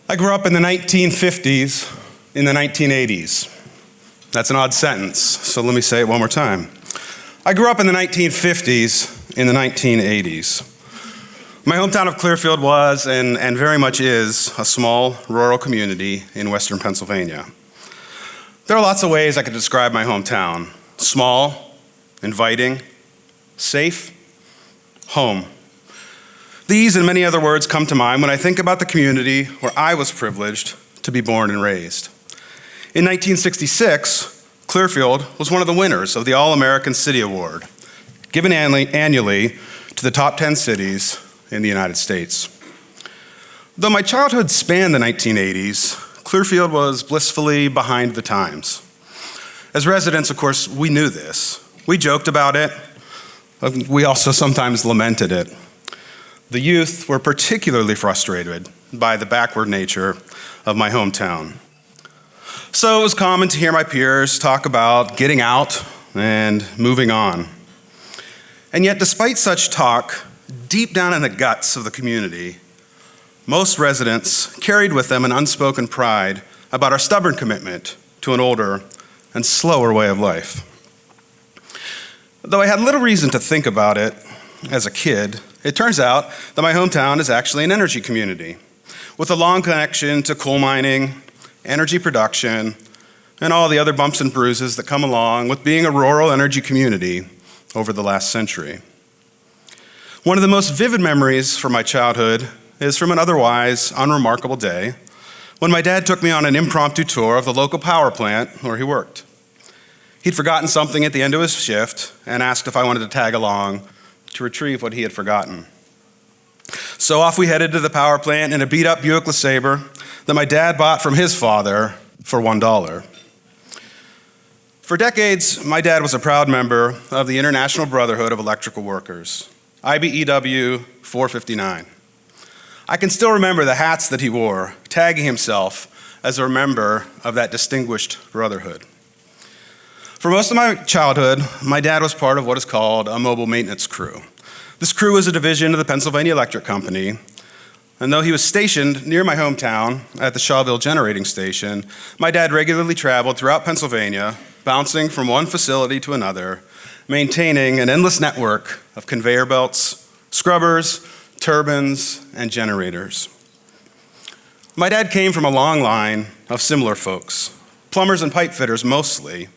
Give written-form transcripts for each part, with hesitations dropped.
I grew up in the 1950s, in the 1980s. That's an odd sentence, so let me say it one more time. I grew up in the 1950s, in the 1980s. My hometown of Clearfield was, and very much is, a small rural community in western Pennsylvania. There are lots of ways I could describe my hometown. Small, inviting, safe, home. These and many other words come to mind when I think about the community where I was privileged to be born and raised. In 1966, Clearfield was one of the winners of the All-American City Award, given annually to the top 10 cities in the United States. Though my childhood spanned the 1980s, Clearfield was blissfully behind the times. As residents, of course, we knew this. We joked about it. We also sometimes lamented it. The youth were particularly frustrated by the backward nature of my hometown. So it was common to hear my peers talk about getting out and moving on. And yet, despite such talk, deep down in the guts of the community, most residents carried with them an unspoken pride about our stubborn commitment to an older and slower way of life. Though I had little reason to think about it as a kid, it turns out that my hometown is actually an energy community with a long connection to coal mining, energy production, and all the other bumps and bruises that come along with being a rural energy community over the last century. One of the most vivid memories from my childhood is from an otherwise unremarkable day when my dad took me on an impromptu tour of the local power plant where he worked. He'd forgotten something at the end of his shift and asked if I wanted to tag along to retrieve what he had forgotten. So off we headed to the power plant in a beat-up Buick LeSabre that my dad bought from his father for $1. For decades, my dad was a proud member of the International Brotherhood of Electrical Workers, IBEW 459. I can still remember the hats that he wore, tagging himself as a member of that distinguished brotherhood. For most of my childhood, my dad was part of what is called a mobile maintenance crew. This crew is a division of the Pennsylvania Electric Company, and though he was stationed near my hometown at the Shawville Generating Station, my dad regularly traveled throughout Pennsylvania, bouncing from one facility to another, maintaining an endless network of conveyor belts, scrubbers, turbines, and generators. My dad came from a long line of similar folks, plumbers and pipe fitters mostly.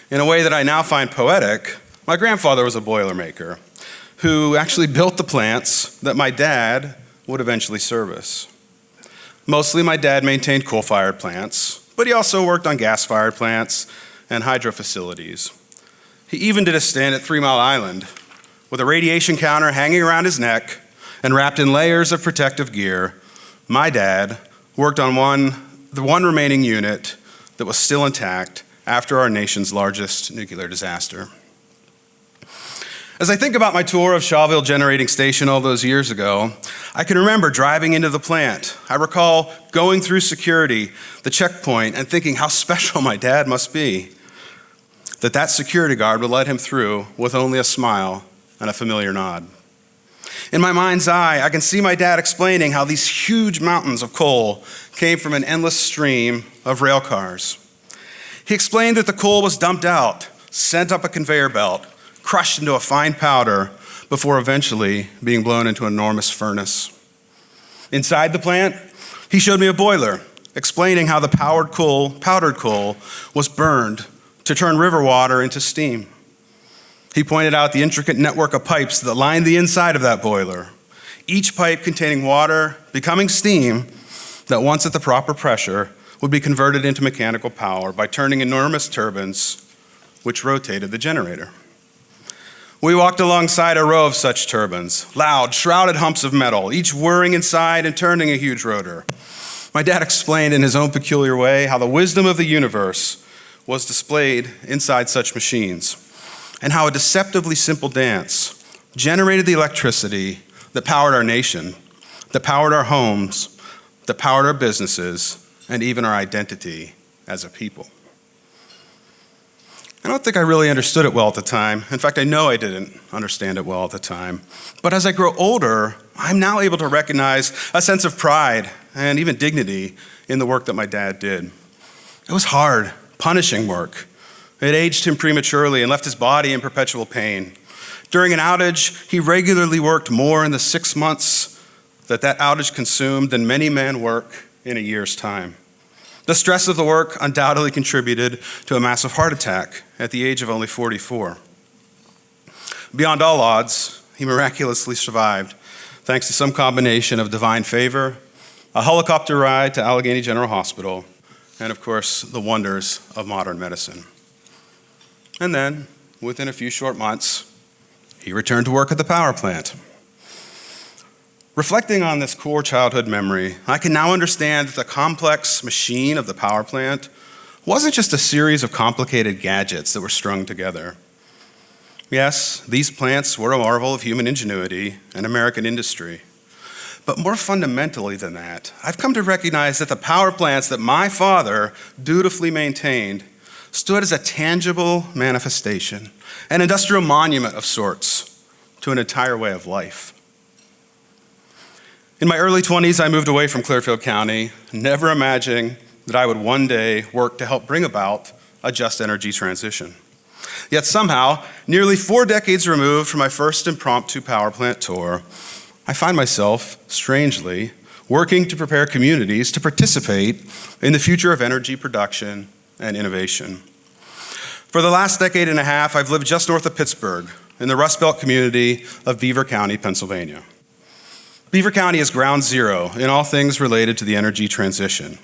In a way that I now find poetic, my grandfather was a boilermaker who actually built the plants that my dad would eventually service. Mostly my dad maintained coal-fired plants, but he also worked on gas-fired plants and hydro facilities. He even did a stint at 3 Mile Island with a radiation counter hanging around his neck and wrapped in layers of protective gear. My dad worked on the one remaining unit that was still intact after our nation's largest nuclear disaster. As I think about my tour of Shawville Generating Station all those years ago, I can remember driving into the plant. I recall going through security, the checkpoint, and thinking how special my dad must be, that security guard would let him through with only a smile and a familiar nod. In my mind's eye, I can see my dad explaining how these huge mountains of coal came from an endless stream of rail cars. He explained that the coal was dumped out, sent up a conveyor belt, crushed into a fine powder before eventually being blown into an enormous furnace. Inside the plant, he showed me a boiler, explaining how the powdered coal was burned to turn river water into steam. He pointed out the intricate network of pipes that lined the inside of that boiler, each pipe containing water becoming steam that once at the proper pressure would be converted into mechanical power by turning enormous turbines which rotated the generator. We walked alongside a row of such turbines, loud, shrouded humps of metal, each whirring inside and turning a huge rotor. My dad explained in his own peculiar way how the wisdom of the universe was displayed inside such machines, and how a deceptively simple dance generated the electricity that powered our nation, that powered our homes, that powered our businesses, and even our identity as a people. I don't think I really understood it well at the time. In fact, I know I didn't understand it well at the time. But as I grow older, I'm now able to recognize a sense of pride and even dignity in the work that my dad did. It was hard, punishing work. It aged him prematurely and left his body in perpetual pain. During an outage, he regularly worked more in the 6 months that outage consumed than many men work in a year's time. The stress of the work undoubtedly contributed to a massive heart attack at the age of only 44. Beyond all odds, he miraculously survived, thanks to some combination of divine favor, a helicopter ride to Allegheny General Hospital, and of course, the wonders of modern medicine. And then, within a few short months, he returned to work at the power plant. Reflecting on this core childhood memory, I can now understand that the complex machine of the power plant wasn't just a series of complicated gadgets that were strung together. Yes, these plants were a marvel of human ingenuity and American industry. But more fundamentally than that, I've come to recognize that the power plants that my father dutifully maintained stood as a tangible manifestation, an industrial monument of sorts to an entire way of life. In my early 20s, I moved away from Clearfield County, never imagining that I would one day work to help bring about a just energy transition. Yet somehow, nearly 4 decades removed from my first impromptu power plant tour, I find myself, strangely, working to prepare communities to participate in the future of energy production and innovation. For the last decade and a half, I've lived just north of Pittsburgh in the Rust Belt community of Beaver County, Pennsylvania. Beaver County is ground zero in all things related to the energy transition.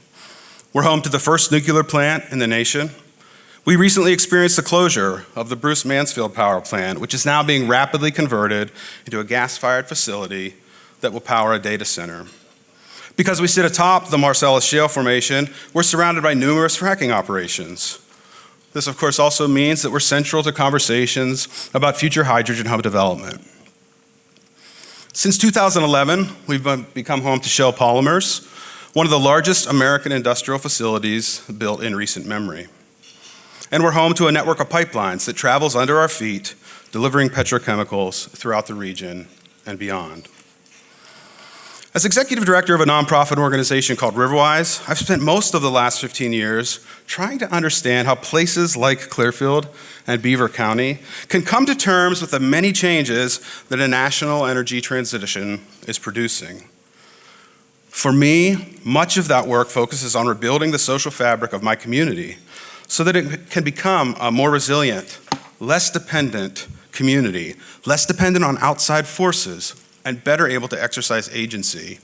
We're home to the first nuclear plant in the nation. We recently experienced the closure of the Bruce Mansfield power plant, which is now being rapidly converted into a gas-fired facility that will power a data center. Because we sit atop the Marcellus Shale Formation, we're surrounded by numerous fracking operations. This, of course, also means that we're central to conversations about future hydrogen hub development. Since 2011, we've become home to Shell Polymers, one of the largest American industrial facilities built in recent memory. And we're home to a network of pipelines that travels under our feet, delivering petrochemicals throughout the region and beyond. As executive director of a nonprofit organization called RiverWise, I've spent most of the last 15 years trying to understand how places like Clearfield and Beaver County can come to terms with the many changes that a national energy transition is producing. For me, much of that work focuses on rebuilding the social fabric of my community so that it can become a more resilient, less dependent community, less dependent on outside forces, and better able to exercise agency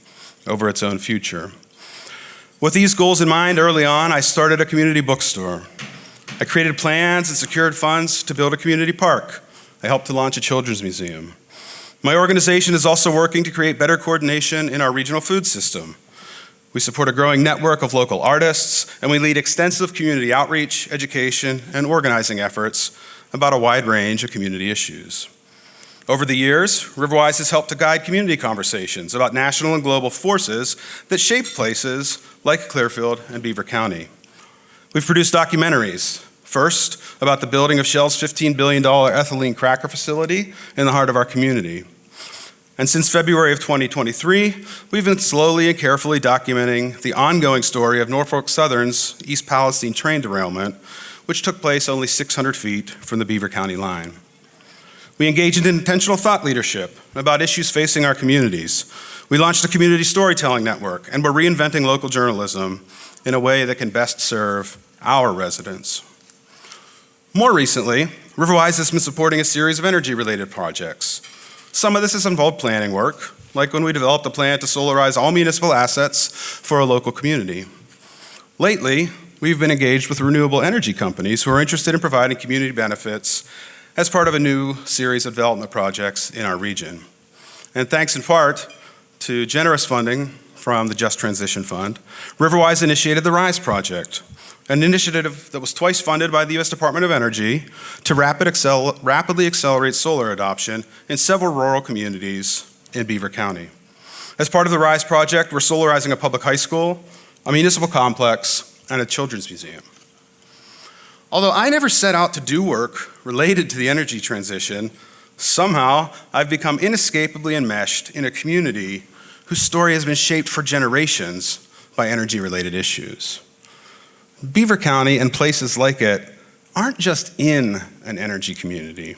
over its own future. With these goals in mind, early on, I started a community bookstore. I created plans and secured funds to build a community park. I helped to launch a children's museum. My organization is also working to create better coordination in our regional food system. We support a growing network of local artists, and we lead extensive community outreach, education, and organizing efforts about a wide range of community issues. Over the years, RiverWise has helped to guide community conversations about national and global forces that shape places like Clearfield and Beaver County. We've produced documentaries, first about the building of Shell's $15 billion ethylene cracker facility in the heart of our community. And since February of 2023, we've been slowly and carefully documenting the ongoing story of Norfolk Southern's East Palestine train derailment, which took place only 600 feet from the Beaver County line. We engaged in intentional thought leadership about issues facing our communities. We launched a community storytelling network, and we're reinventing local journalism in a way that can best serve our residents. More recently, RiverWise has been supporting a series of energy-related projects. Some of this has involved planning work, like when we developed a plan to solarize all municipal assets for a local community. Lately, we've been engaged with renewable energy companies who are interested in providing community benefits as part of a new series of development projects in our region. And thanks in part to generous funding from the Just Transition Fund, RiverWise initiated the RISE project, an initiative that was twice funded by the U.S. Department of Energy to rapidly accelerate solar adoption in several rural communities in Beaver County. As part of the RISE project, we're solarizing a public high school, a municipal complex, and a children's museum. Although I never set out to do work related to the energy transition, somehow I've become inescapably enmeshed in a community whose story has been shaped for generations by energy-related issues. Beaver County and places like it aren't just in an energy community.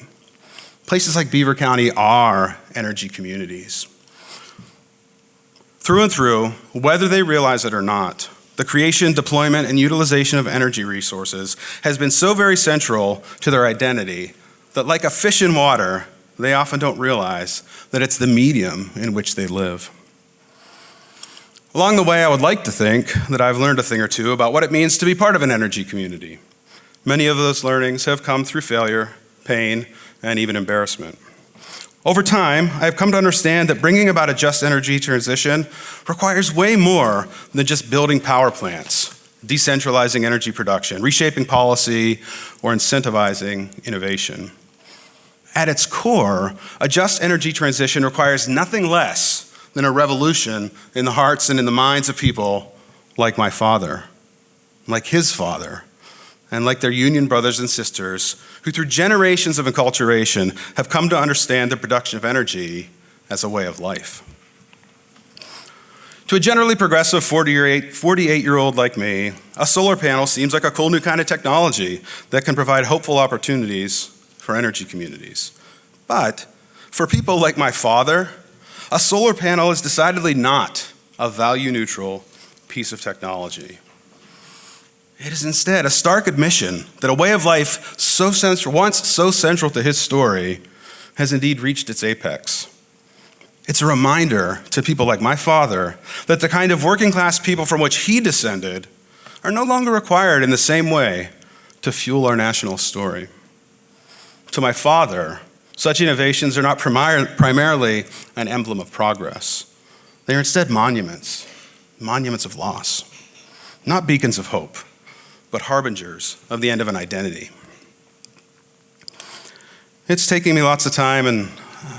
Places like Beaver County are energy communities. Through and through, whether they realize it or not, the creation, deployment, and utilization of energy resources has been so very central to their identity that, like a fish in water, they often don't realize that it's the medium in which they live. Along the way, I would like to think that I've learned a thing or two about what it means to be part of an energy community. Many of those learnings have come through failure, pain, and even embarrassment. Over time, I have come to understand that bringing about a just energy transition requires way more than just building power plants, decentralizing energy production, reshaping policy, or incentivizing innovation. At its core, a just energy transition requires nothing less than a revolution in the hearts and in the minds of people like my father, like his father, and like their union brothers and sisters, who through generations of enculturation have come to understand the production of energy as a way of life. To a generally progressive 48-year-old like me, a solar panel seems like a cool new kind of technology that can provide hopeful opportunities for energy communities. But for people like my father, a solar panel is decidedly not a value-neutral piece of technology. It is instead a stark admission that a way of life once so central to his story has indeed reached its apex. It's a reminder to people like my father that the kind of working class people from which he descended are no longer required in the same way to fuel our national story. To my father, such innovations are not primarily an emblem of progress. They are instead monuments of loss, not beacons of hope, but harbingers of the end of an identity. It's taking me lots of time and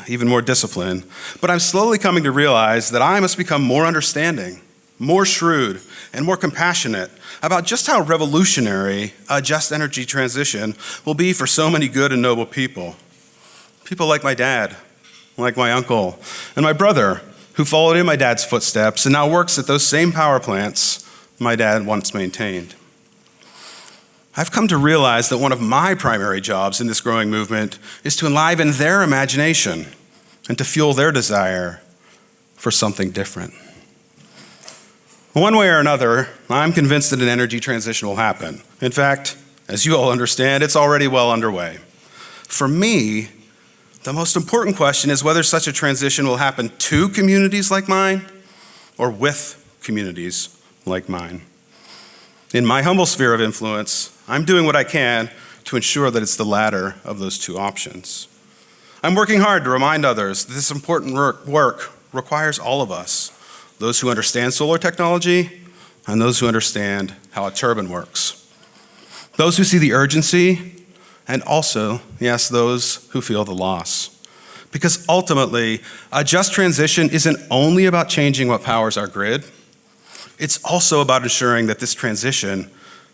even more discipline, but I'm slowly coming to realize that I must become more understanding, more shrewd, and more compassionate about just how revolutionary a just energy transition will be for so many good and noble people. People like my dad, like my uncle, and my brother, who followed in my dad's footsteps and now works at those same power plants my dad once maintained. I've come to realize that one of my primary jobs in this growing movement is to enliven their imagination and to fuel their desire for something different. One way or another, I'm convinced that an energy transition will happen. In fact, as you all understand, it's already well underway. For me, the most important question is whether such a transition will happen to communities like mine or with communities like mine. In my humble sphere of influence, I'm doing what I can to ensure that it's the latter of those two options. I'm working hard to remind others that this important work requires all of us, those who understand solar technology and those who understand how a turbine works, those who see the urgency and also, yes, those who feel the loss. Because ultimately, a just transition isn't only about changing what powers our grid, it's also about ensuring that this transition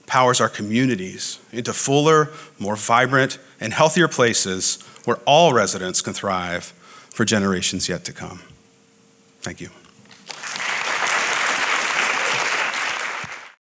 powers our communities into fuller, more vibrant, and healthier places where all residents can thrive for generations yet to come. Thank you.